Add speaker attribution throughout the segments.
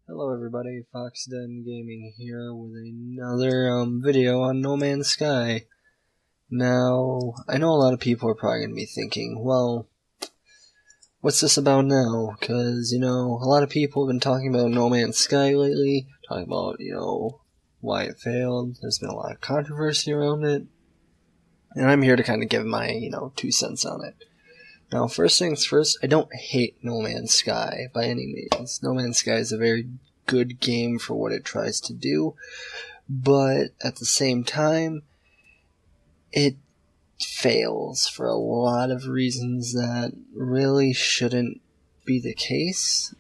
Speaker 1: Hello everybody, Foxden Gaming here with another video on No Man's Sky. Now, I know a lot of people are probably going to be thinking, well, what's this about now? Because, a lot of people have been talking about No Man's Sky lately, talking about, why it failed. There's been a lot of controversy around it, and I'm here to kind of give my, 2 cents on it. Now, first things first, I don't hate No Man's Sky by any means. No Man's Sky is a very good game for what it tries to do, but at the same time, it fails for a lot of reasons that really shouldn't be the case.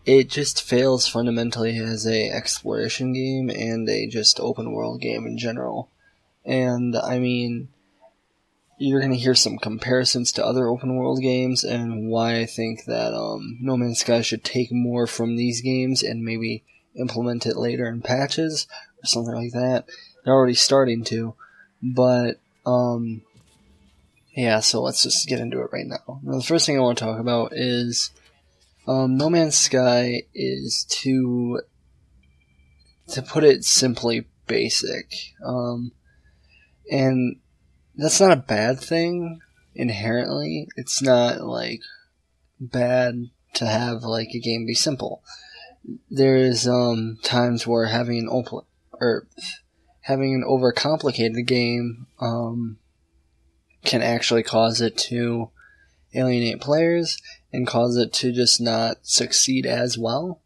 Speaker 1: It just fails fundamentally as a exploration game and a just open world game in general. And, you're going to hear some comparisons to other open world games and why I think that No Man's Sky should take more from these games and maybe implement it later in patches or something like that. They're already starting to, but yeah, so let's just get into it right now. Now, the first thing I want to talk about is No Man's Sky is to put it simply basic, and that's not a bad thing inherently. It's not bad to have a game be simple. There's times where having an overcomplicated game can actually cause it to alienate players and cause it to just not succeed as well.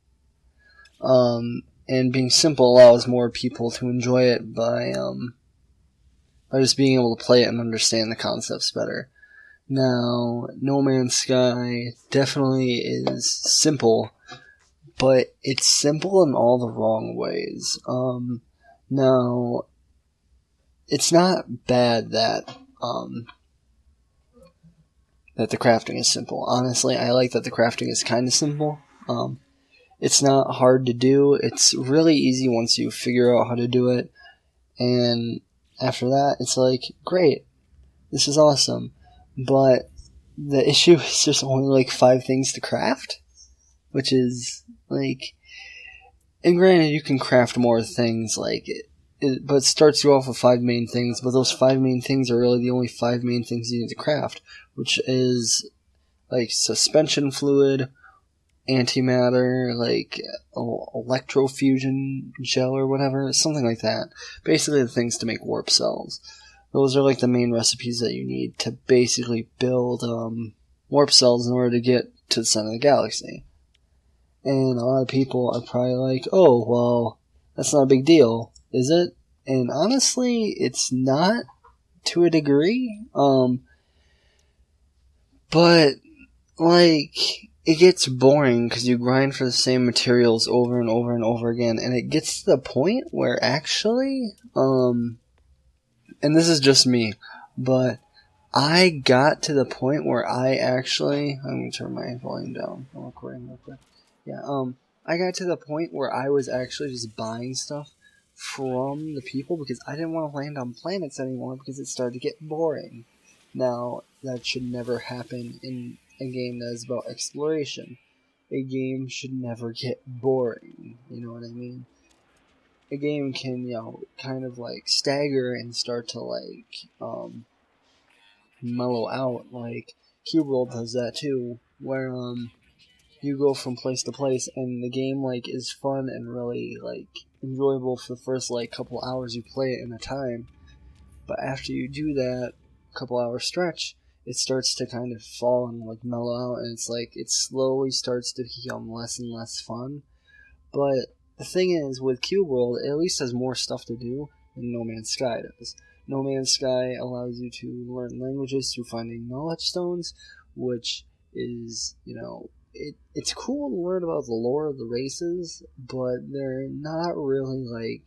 Speaker 1: And being simple allows more people to enjoy it by just being able to play it and understand the concepts better. Now, No Man's Sky definitely is simple, but it's simple in all the wrong ways. Now, it's not bad that the crafting is simple. Honestly, I like that the crafting is kind of simple. It's not hard to do. It's really easy once you figure out how to do it, and after that, it's great, this is awesome, but the issue is there's only 5 things to craft, which is, and granted, you can craft more things, but it starts you off with 5 main things, but those 5 main things are really the only 5 main things you need to craft, which is, suspension fluid, antimatter, electrofusion gel or whatever, something like that. Basically the things to make warp cells. Those are the main recipes that you need to basically build warp cells in order to get to the center of the galaxy. And a lot of people are probably oh, well, that's not a big deal, is it? And honestly, it's not, to a degree. But it gets boring because you grind for the same materials over and over and over again, and it gets to the point where actually, and this is just me, but I got to the point where I'm going to turn my volume down. I'm recording real quick. Yeah, I got to the point where I was actually just buying stuff from the people because I didn't want to land on planets anymore because it started to get boring. Now, that should never happen in a game that is about exploration. A game should never get boring, you know what I mean? A game can, kind of stagger and start to mellow out, Cube World does that too, where you go from place to place and the game is fun and really enjoyable for the first couple hours you play it in a time, but after you do that couple hour stretch, it starts to kind of fall and mellow out, and it's it slowly starts to become less and less fun. But the thing is, with Cube World, it at least has more stuff to do than No Man's Sky does. No Man's Sky allows you to learn languages through finding knowledge stones, which is, it's cool to learn about the lore of the races, but they're not really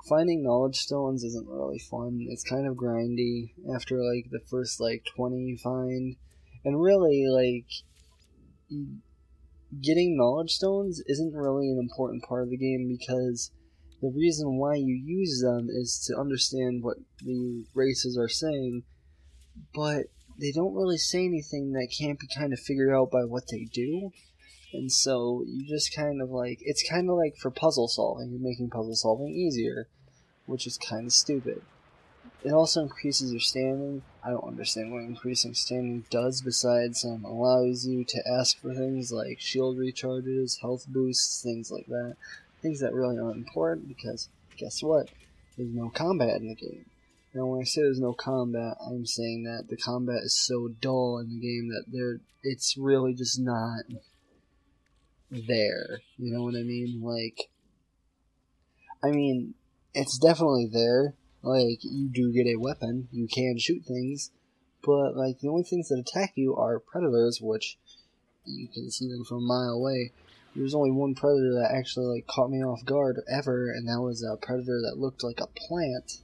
Speaker 1: finding knowledge stones isn't really fun. It's kind of grindy after the first 20 you find, and really getting knowledge stones isn't really an important part of the game because the reason why you use them is to understand what the races are saying, but they don't really say anything that can't be kind of figured out by what they do. And so you just kind of like, it's kind of like for puzzle solving, you're making puzzle solving easier, which is kind of stupid. It also increases your standing. I don't understand what increasing standing does besides allows you to ask for things like shield recharges, health boosts, things like that. Things that really aren't important because, guess what? There's no combat in the game. Now when I say there's no combat, I'm saying that the combat is so dull in the game that it's really just not there. You know what I mean? It's definitely there. Like, you do get a weapon, you can shoot things, but, like, the only things that attack you are predators, which you can see them from a mile away. There's only one predator that actually, like, caught me off guard ever, and that was a predator that looked like a plant.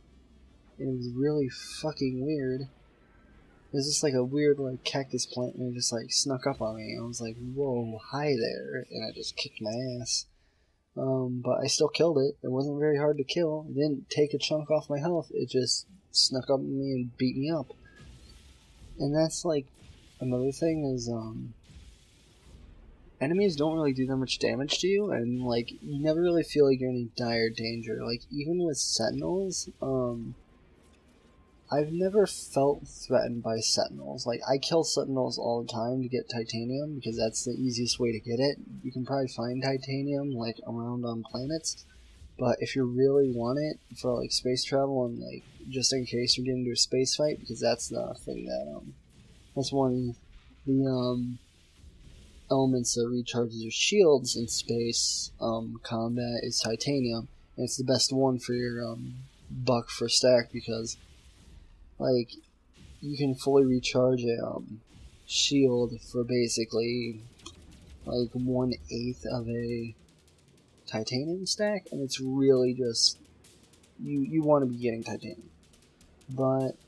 Speaker 1: And it was really fucking weird. It was just like a weird, like, cactus plant, and it just, like, snuck up on me. I was like, whoa, hi there, and I just kicked my ass. But I still killed it. It wasn't very hard to kill. It didn't take a chunk off my health. It just snuck up on me and beat me up. And that's like another thing is enemies don't really do that much damage to you, and like you never really feel like you're in any dire danger. Like even with sentinels, I've never felt threatened by sentinels. Like I kill sentinels all the time to get titanium because that's the easiest way to get it. You can probably find titanium like around on planets, but if you really want it for like space travel and like just in case you're getting into a space fight, because that's the thing that that's one of the elements that recharges your shields in space combat is titanium, and it's the best one for your buck for stack because like you can fully recharge a shield for basically like 1/8 of a titanium stack, and it's really just you want to be getting titanium. But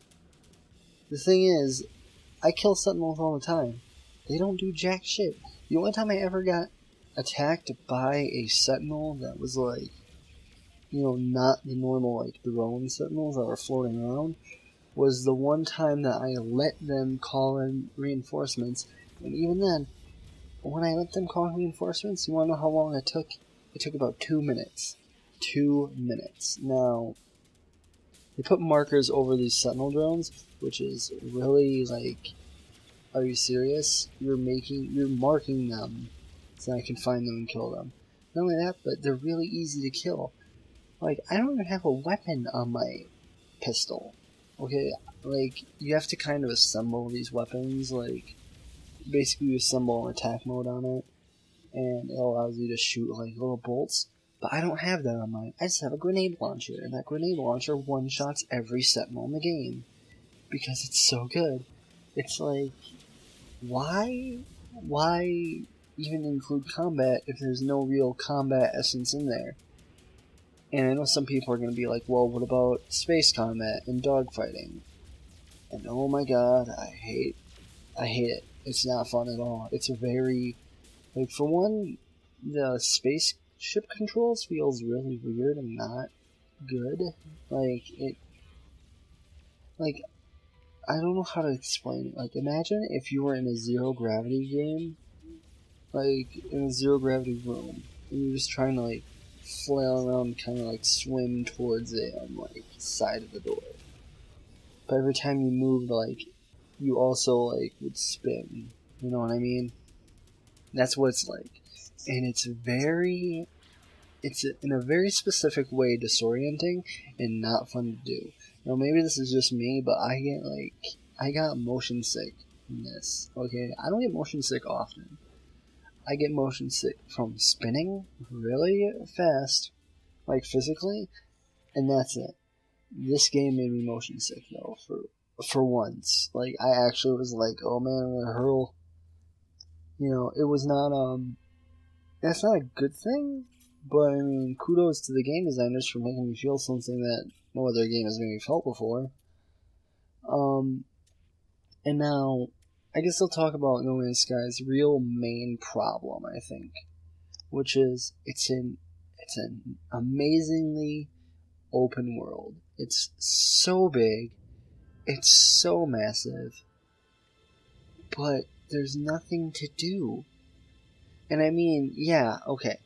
Speaker 1: the thing is, I kill sentinels all the time. They don't do jack shit. The only time I ever got attacked by a sentinel that was like, not the normal like drone sentinels that were floating around was the one time that I let them call in reinforcements, and even then, when I let them call in reinforcements, you want to know how long it took? It took about 2 minutes. 2 minutes. Now, they put markers over these sentinel drones, which is really like, are you serious? You're marking them so I can find them and kill them. Not only that, but they're really easy to kill. Like, I don't even have a weapon on my pistol. Okay, like, you have to kind of assemble these weapons, like, basically you assemble an attack mode on it, and it allows you to shoot, like, little bolts, but I don't have that on mine. I just have a grenade launcher, and that grenade launcher one-shots every sentinel in the game, because it's so good. It's like, why even include combat if there's no real combat essence in there? And I know some people are going to be like, well, what about space combat and dogfighting? And oh my god, I hate it. It's not fun at all. It's very, like, for one, the spaceship controls feels really weird and not good. Like, I don't know how to explain it. Like, imagine if you were in a zero gravity game, like, in a zero gravity room, and you're just trying to, like, flail around, kind of like swim towards a like side of the door. But every time you moved, like you also like would spin. You know what I mean? That's what it's like, and it's in a very specific way disorienting and not fun to do. Now maybe this is just me, but I got motion sick in this. Okay, I don't get motion sick often. I get motion sick from spinning really fast, like physically, and that's it. This game made me motion sick though, for once. Like I actually was like, oh man, I'm gonna hurl. It was not that's not a good thing, but I mean, kudos to the game designers for making me feel something that no other game has made me felt before. And now I guess I'll talk about No Man's Sky's real main problem, I think, which is it's an amazingly open world. It's so big, it's so massive, but there's nothing to do. And I mean, yeah, okay.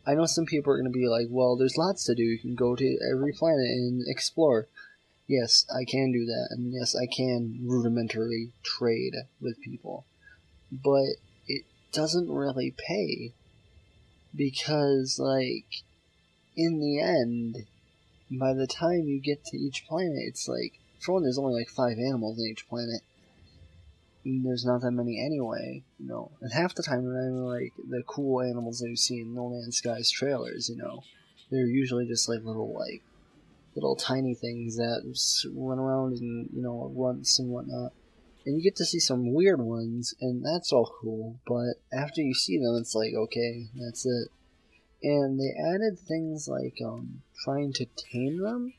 Speaker 1: I know some people are going to be like, well, there's lots to do. You can go to every planet and explore. Yes, I can do that. And yes, I can rudimentarily trade with people. But it doesn't really pay. Because, like, in the end, by the time you get to each planet, it's like, for one, there's only like 5 animals in each planet. And there's not that many anyway, you know. And half the time, they're not like the cool animals that you see in No Man's Sky's trailers, you know. They're usually just like little tiny things that run around and, you know, runts and whatnot. And you get to see some weird ones, and that's all cool, but after you see them, it's like, okay, that's it. And they added things like trying to tame them,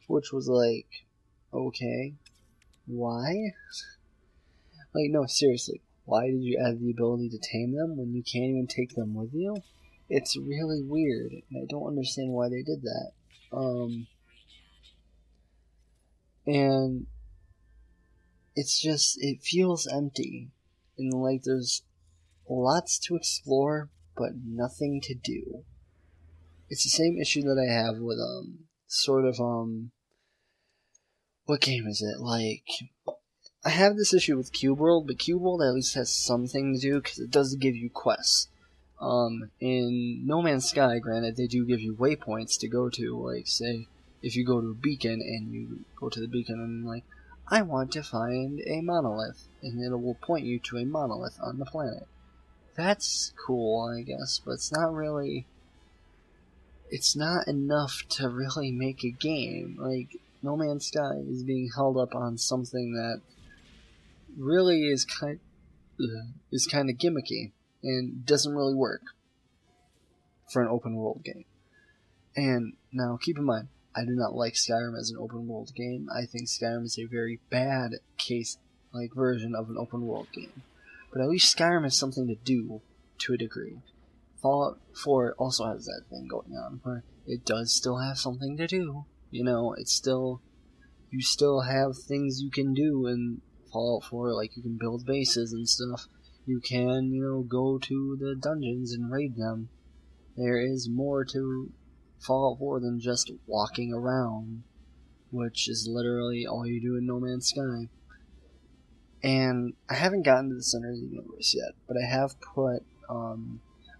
Speaker 1: which was like, okay, why? Like, no, seriously, why did you add the ability to tame them when you can't even take them with you? It's really weird, and I don't understand why they did that. And it's just, it feels empty, and like there's lots to explore, but nothing to do. It's the same issue that I have with, what game is it? Like, I have this issue with Cube World, but Cube World at least has something to do, because it does give you quests. In No Man's Sky, granted, they do give you waypoints to go to, like, say, if you go to a beacon, and you go to the beacon, and like, I want to find a monolith, and it will point you to a monolith on the planet. That's cool, I guess, but it's not really... It's not enough to really make a game. Like, No Man's Sky is being held up on something that really is kind of gimmicky and doesn't really work for an open world game. And now keep in mind, I do not like Skyrim as an open world game. I think Skyrim is a very bad version of an open world game. But at least Skyrim has something to do to a degree. Fallout 4 also has that thing going on where it does still have something to do. You know, you still have things you can do in Fallout 4, like you can build bases and stuff. You can, you know, go to the dungeons and raid them. There is more to Fallout 4 than just walking around, which is literally all you do in No Man's Sky. And I haven't gotten to the center of the universe yet, but I have put,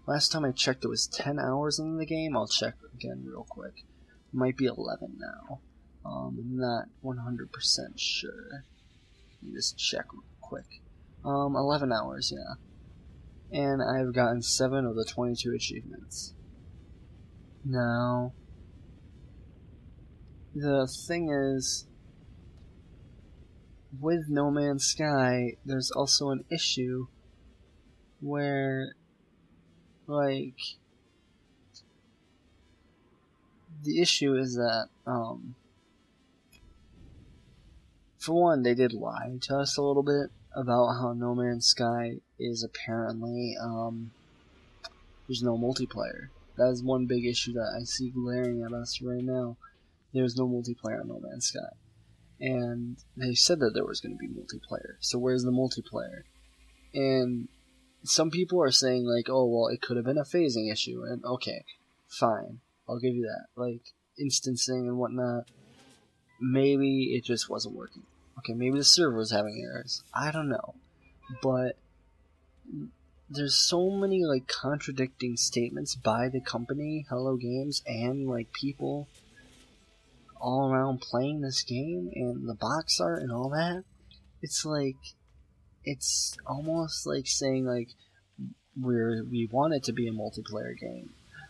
Speaker 1: last time I checked it was 10 hours in the game. I'll check again real quick. It might be 11 now. I'm not 100% sure. Let me just check real quick. 11 hours, yeah. And I've gotten 7 of the 22 achievements. Now, the thing is, with No Man's Sky, there's also an issue where, like, the issue is that, for one, they did lie to us a little bit about how No Man's Sky is apparently, there's no multiplayer. That is one big issue that I see glaring at us right now. There's no multiplayer on No Man's Sky. And they said that there was going to be multiplayer. So where's the multiplayer? And some people are saying, like, oh, well, it could have been a phasing issue. And okay, fine. I'll give you that. Like, instancing and whatnot. Maybe it just wasn't working. Okay, maybe the server was having errors. I don't know. But there's so many, like, contradicting statements by the company, Hello Games, and, like, people all around playing this game, and the box art and all that. It's like, it's almost like saying, like, we want it to be a multiplayer game,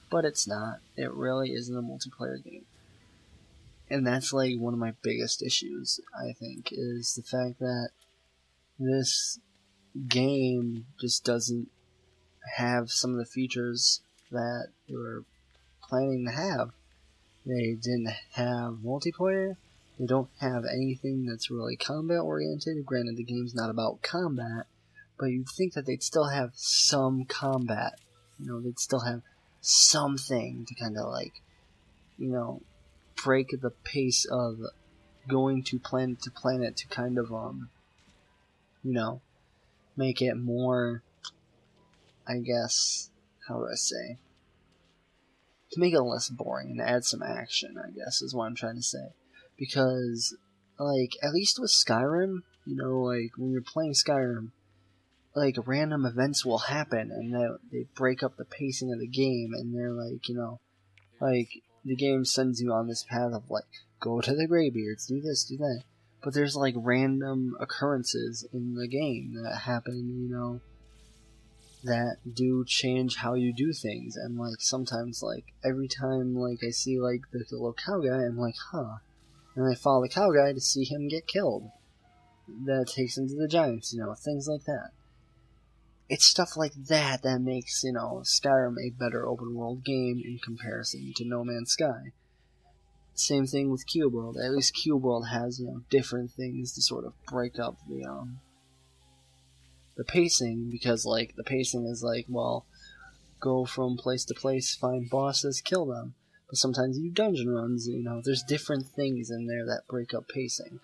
Speaker 1: but it's not. It really isn't a multiplayer game. And that's, like, one of my biggest issues, I think, is the fact that this game just doesn't have some of the features that they were planning to have. They didn't have multiplayer. They don't have anything that's really combat oriented. Granted, the game's not about combat, but you'd think that they'd still have some combat. You know, they'd still have something to kind of, like, you know, break the pace of going to planet to kind of, you know, make it more, I guess, how do I say? To make it less boring and add some action, I guess, is what I'm trying to say. Because, like, at least with Skyrim, you know, like, when you're playing Skyrim, like, random events will happen, and they break up the pacing of the game, and they're like, you know, like, the game sends you on this path of, like, go to the Greybeards, do this, do that. But there's, like, random occurrences in the game that happen, you know, that do change how you do things. And, like, sometimes, like, every time, like, I see, like, the little cow guy, I'm like, huh. And I follow the cow guy to see him get killed. That takes him to the giants, you know, things like that. It's stuff like that that makes, you know, Skyrim a better open world game in comparison to No Man's Sky. Same thing with Cube World. At least Cube World has, you know, different things to sort of break up the pacing, because, like, the pacing is like, well, go from place to place, find bosses, kill them. But sometimes you do dungeon runs, you know, there's different things in there that break up pacing.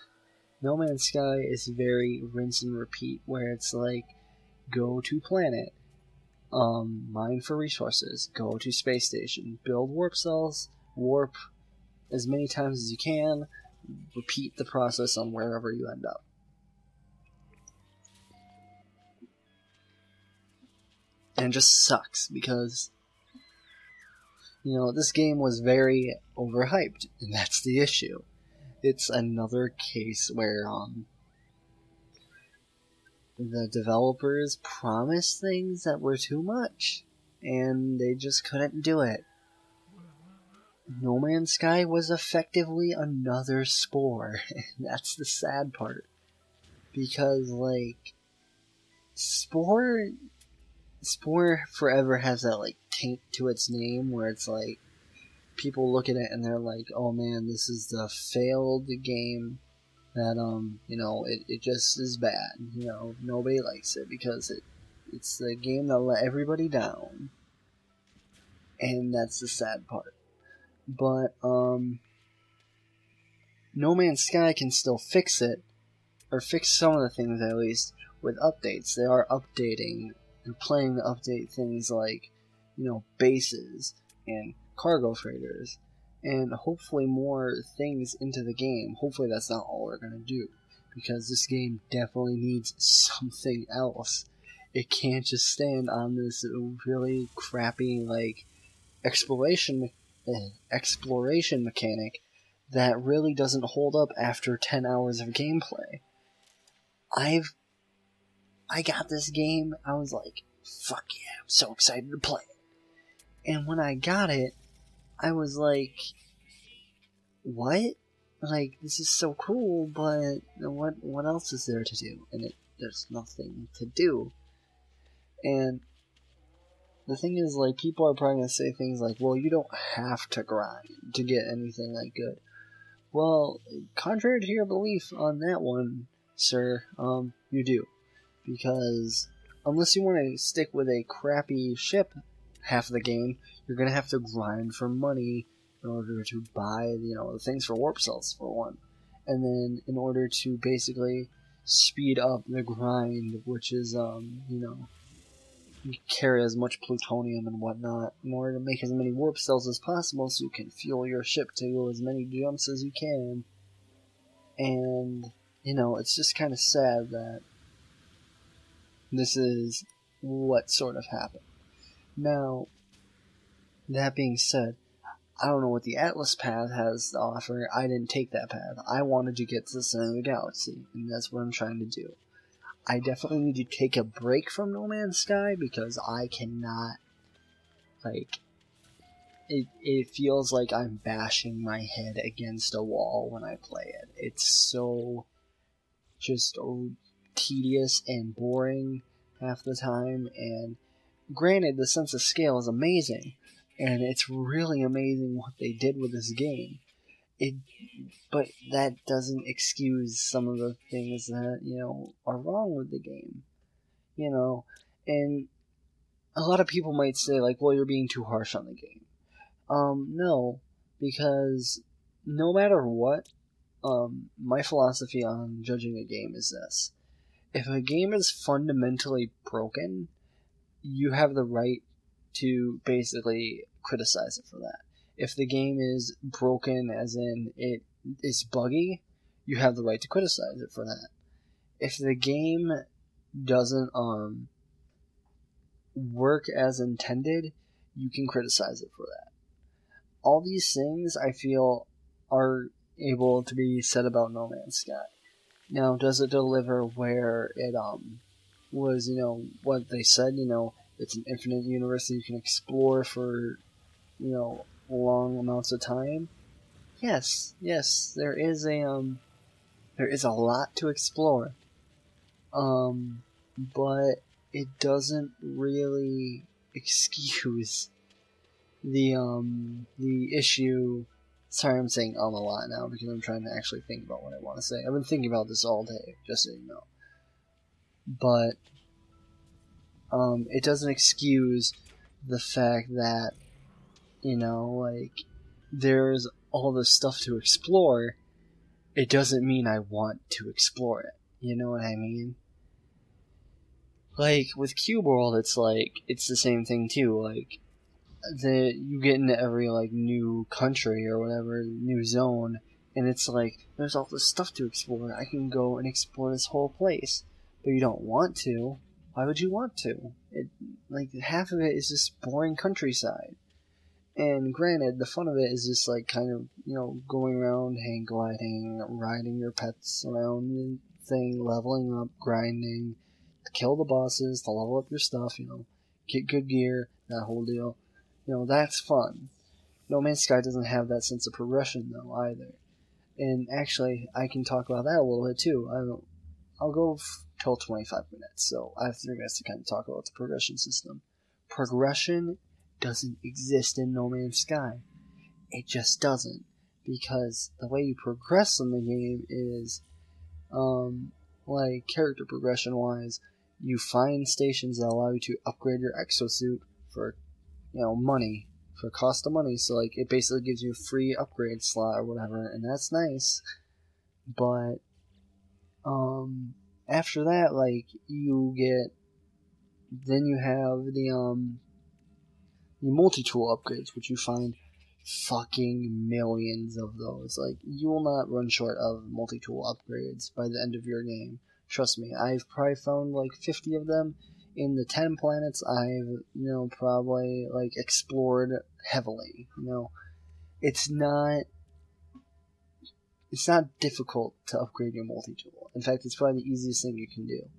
Speaker 1: No Man's Sky is very rinse and repeat, where it's like, go to planet, mine for resources, go to space station, build warp cells, warp as many times as you can, repeat the process on wherever you end up. And it just sucks, because, you know, this game was very overhyped, and that's the issue. It's another case where, the developers promised things that were too much, and they just couldn't do it. No Man's Sky was effectively another Spore, and that's the sad part. Because, like, Spore forever has that, like, taint to its name, where it's like, people look at it and they're like, oh man, this is the failed game that, you know, it just is bad. You know, nobody likes it because it's the game that let everybody down. And that's the sad part. But, No Man's Sky can still fix it, or fix some of the things at least, with updates. They are updating and planning to update things like, you know, bases and cargo freighters, and hopefully more things into the game. Hopefully that's not all they're going to do, because this game definitely needs something else. It can't just stand on this really crappy, like, exploration mechanic that really doesn't hold up after 10 hours of gameplay. I got this game, I was like, fuck yeah, I'm so excited to play it. And when I got it, I was like, what? Like, this is so cool, but what else is there to do? And there's nothing to do. And the thing is, like, people are probably going to say things like, well, you don't have to grind to get anything like good. Well, contrary to your belief on that one, sir, you do. Because unless you want to stick with a crappy ship half of the game, you're going to have to grind for money in order to buy, you know, the things for warp cells, for one. And then in order to basically speed up the grind, which is, you know, you carry as much plutonium and whatnot in order to make as many warp cells as possible so you can fuel your ship to go as many jumps as you can. And, you know, it's just kind of sad that this is what sort of happened. Now, that being said, I don't know what the Atlas path has to offer. I didn't take that path. I wanted to get to the center of the galaxy, and that's what I'm trying to do. I definitely need to take a break from No Man's Sky, because I cannot, like, it feels like I'm bashing my head against a wall when I play it. It's so just tedious and boring half the time, and granted, the sense of scale is amazing, and it's really amazing what they did with this game. But that doesn't excuse some of the things that, you know, are wrong with the game. You know, and a lot of people might say, like, well, you're being too harsh on the game. No, because no matter what, my philosophy on judging a game is this. If a game is fundamentally broken, you have the right to basically criticize it for that. If the game is broken, as in it is buggy, you have the right to criticize it for that. If the game doesn't work as intended, you can criticize it for that. All these things, I feel, are able to be said about No Man's Sky. Now, does it deliver where it was, what they said, it's an infinite universe that you can explore for, long amounts of time? Yes, there is a lot to explore. But it doesn't really excuse the issue. Sorry, I'm saying a lot now because I'm trying to actually think about what I want to say. I've been thinking about this all day, just so you know. But it doesn't excuse the fact that, there's all this stuff to explore. It doesn't mean I want to explore it. You know what I mean? Like, with Cube World, it's the same thing too. Like, you get into every, new country or whatever, new zone, and it's there's all this stuff to explore. I can go and explore this whole place. But you don't want to. Why would you want to? Half of it is just boring countryside. And granted, the fun of it is just, kind of, going around, hang gliding, riding your pets around the thing, leveling up, grinding, to kill the bosses, to level up your stuff, get good gear, that whole deal. That's fun. No Man's Sky doesn't have that sense of progression, though, either. And actually, I can talk about that a little bit, too. I'll go till 25 minutes, so I have 3 minutes to kind of talk about the progression system. Progression doesn't exist in No Man's Sky. It just doesn't. Because the way you progress in the game is, character progression-wise, you find stations that allow you to upgrade your exosuit for, money, for cost of money. So, it basically gives you a free upgrade slot or whatever, and that's nice. But, after that, then you have the multi-tool upgrades, which you find fucking millions of those. You will not run short of multi-tool upgrades by the end of your game. Trust me, I've probably found 50 of them in the 10 planets I've, probably explored heavily. It's not difficult to upgrade your multi-tool. In fact, it's probably the easiest thing you can do.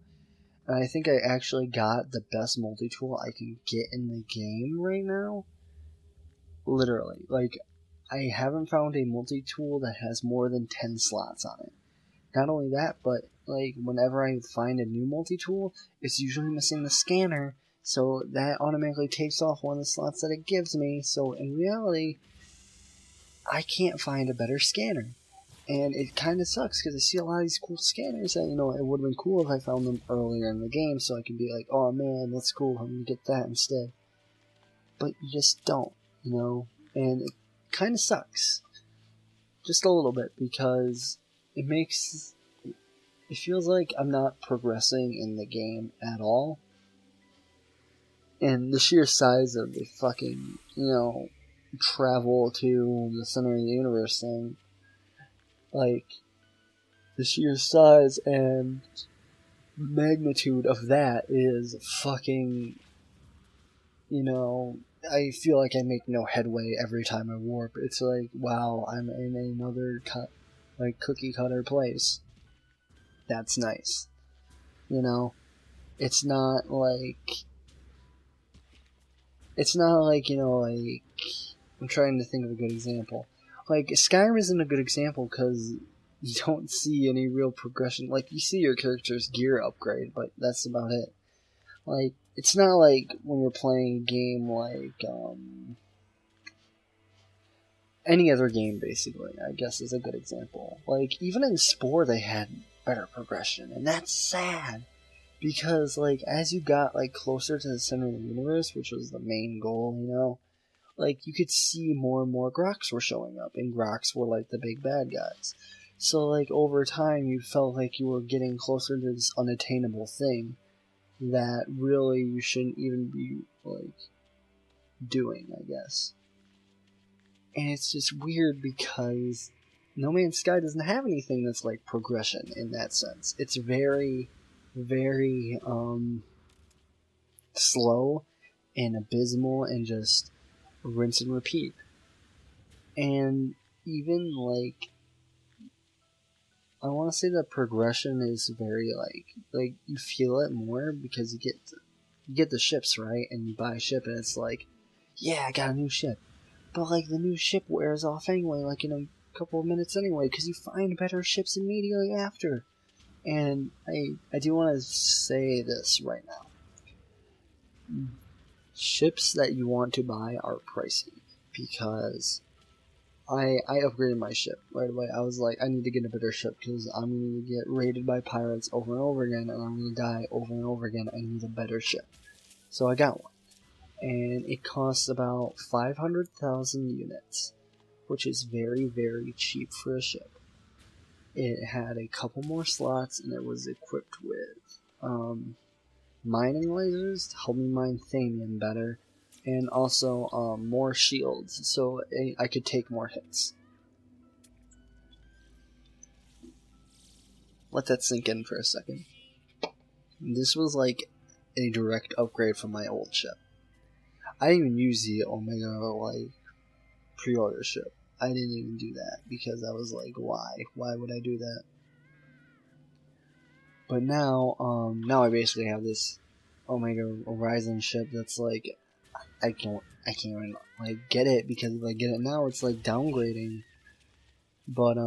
Speaker 1: And I think I actually got the best multi-tool I can get in the game right now. Literally. I haven't found a multi-tool that has more than 10 slots on it. Not only that, but, whenever I find a new multi-tool, it's usually missing the scanner, so that automatically takes off one of the slots that it gives me, so in reality, I can't find a better scanner. And it kind of sucks, because I see a lot of these cool scanners that, it would have been cool if I found them earlier in the game, so I could be like, oh man, that's cool, I'm going to get that instead. But you just don't, and it kind of sucks. Just a little bit, because it feels like I'm not progressing in the game at all. And the sheer size of the fucking, travel to the center of the universe thing, the sheer size and magnitude of that is fucking, I feel like I make no headway every time I warp. It's wow, I'm in another cookie cutter place. That's nice. It's not I'm trying to think of a good example. Skyrim isn't a good example because you don't see any real progression. You see your character's gear upgrade, but that's about it. It's not when you're playing a game any other game, basically, I guess is a good example. Even in Spore, they had better progression, and that's sad. Because, as you got, closer to the center of the universe, which was the main goal, you could see more and more Groks were showing up, and Groks were, the big bad guys. So, over time, you felt like you were getting closer to this unattainable thing. that really you shouldn't even be like doing, I guess. And it's just weird because No Man's Sky doesn't have anything that's like progression in that sense. It's very, very slow and abysmal and just rinse and repeat. And even like I want to say the progression is very like you feel it more because you get the ships, right, and you buy a ship and it's like, yeah, I got a new ship, but like the new ship wears off anyway, like in a couple of minutes anyway, because you find better ships immediately after. And I do want to say this right now: ships that you want to buy are pricey because I upgraded my ship right away. I was like, I need to get a better ship because I'm going to get raided by pirates over and over again, and I'm going to die over and over again. I need a better ship. So I got one. And it costs about 500,000 units, which is very, very cheap for a ship. It had a couple more slots, and it was equipped with mining lasers to help me mine Thamium better, and also more shields, so I could take more hits. Let that sink in for a second. This was like a direct upgrade from my old ship. I didn't even use the Omega like pre-order ship. I didn't even do that because I was like, why? Why would I do that? But now I basically have this Omega Horizon ship that's like I can't even like get it because if I get it now it's like downgrading. But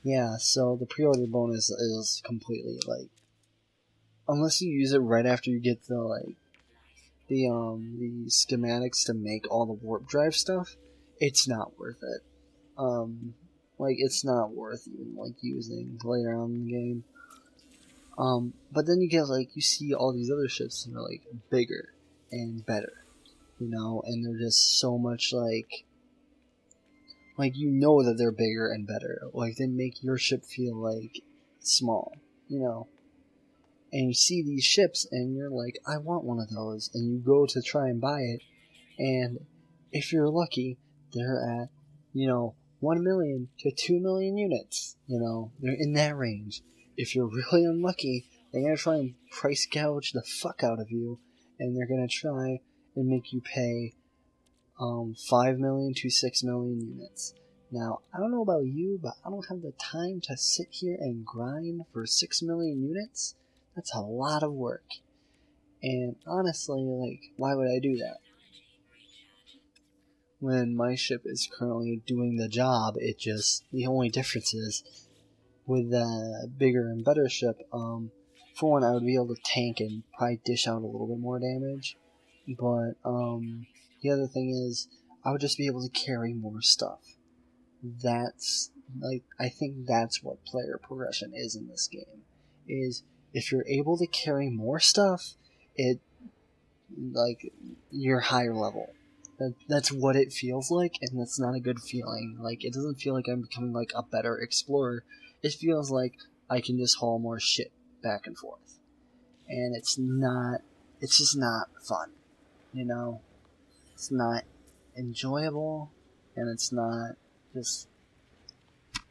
Speaker 1: yeah, so the pre-order bonus is completely like unless you use it right after you get the schematics to make all the warp drive stuff, it's not worth it. Like it's not worth even like using later on in the game. But then you get like you see all these other ships that are like bigger and better, you know, and they're just so much like you know that they're bigger and better. Like they make your ship feel like small, you know. And you see these ships and you're like, I want one of those, and you go to try and buy it, and if you're lucky, they're at, 1 million to 2 million units. You know, they're in that range. If you're really unlucky, they're going to try and price gouge the fuck out of you, and they're going to try and make you pay 5 million to 6 million units. Now, I don't know about you, but I don't have the time to sit here and grind for 6 million units. That's a lot of work. And honestly, like, why would I do that? When my ship is currently doing the job, the only difference is with the bigger and better ship, for one, I would be able to tank and probably dish out a little bit more damage. But, the other thing is, I would just be able to carry more stuff. That's, I think that's what player progression is in this game. Is, if you're able to carry more stuff, you're higher level. That's what it feels like, and that's not a good feeling. Like, it doesn't feel like I'm becoming, like, a better explorer. It feels like I can just haul more shit back and forth. And it's just not fun, you know? It's not enjoyable, and it's not just...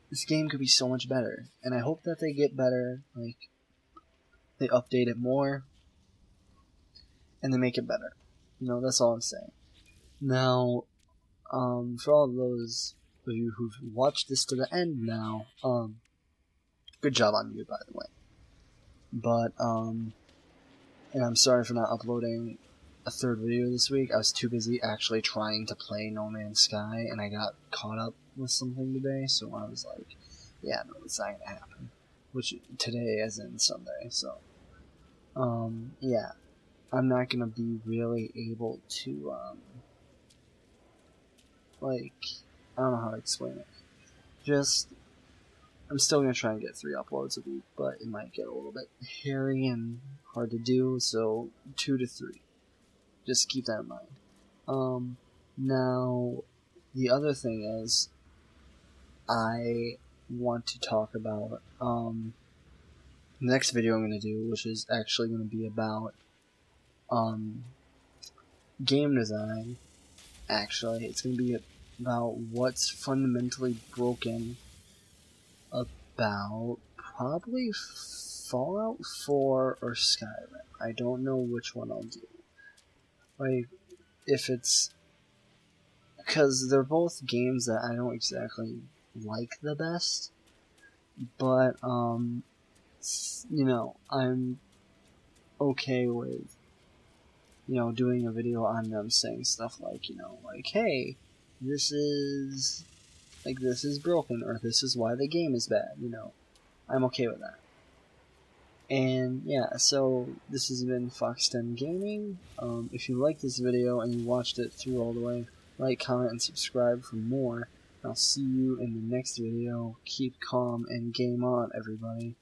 Speaker 1: This game could be so much better, and I hope that they get better, like, they update it more, and they make it better. You know, that's all I'm saying. Now, for all of those of you who've watched this to the end now, good job on you, by the way. But, and I'm sorry for not uploading a third video this week. I was too busy actually trying to play No Man's Sky, and I got caught up with something today, so I was like, yeah, no, it's not gonna happen. Which, today, as in Sunday, so, yeah. I'm not gonna be really able to, I don't know how to explain it. I'm still gonna try and get 3 uploads a week, but it might get a little bit hairy and hard to do, so 2 to 3. Just keep that in mind. Now, the other thing is, I want to talk about, the next video I'm gonna do, which is actually gonna be about game design. Actually, it's going to be about what's fundamentally broken about probably Fallout 4 or Skyrim. I don't know which one I'll do. Like, if it's... because they're both games that I don't exactly like the best, but, you know, I'm okay with, you know, doing a video on them saying stuff like, you know, like, hey, this is broken, or this is why the game is bad, you know. I'm okay with that. And yeah, so this has been Fox10 Gaming. If you liked this video and you watched it through all the way, like, comment, and subscribe for more. I'll see you in the next video. Keep calm and game on, everybody.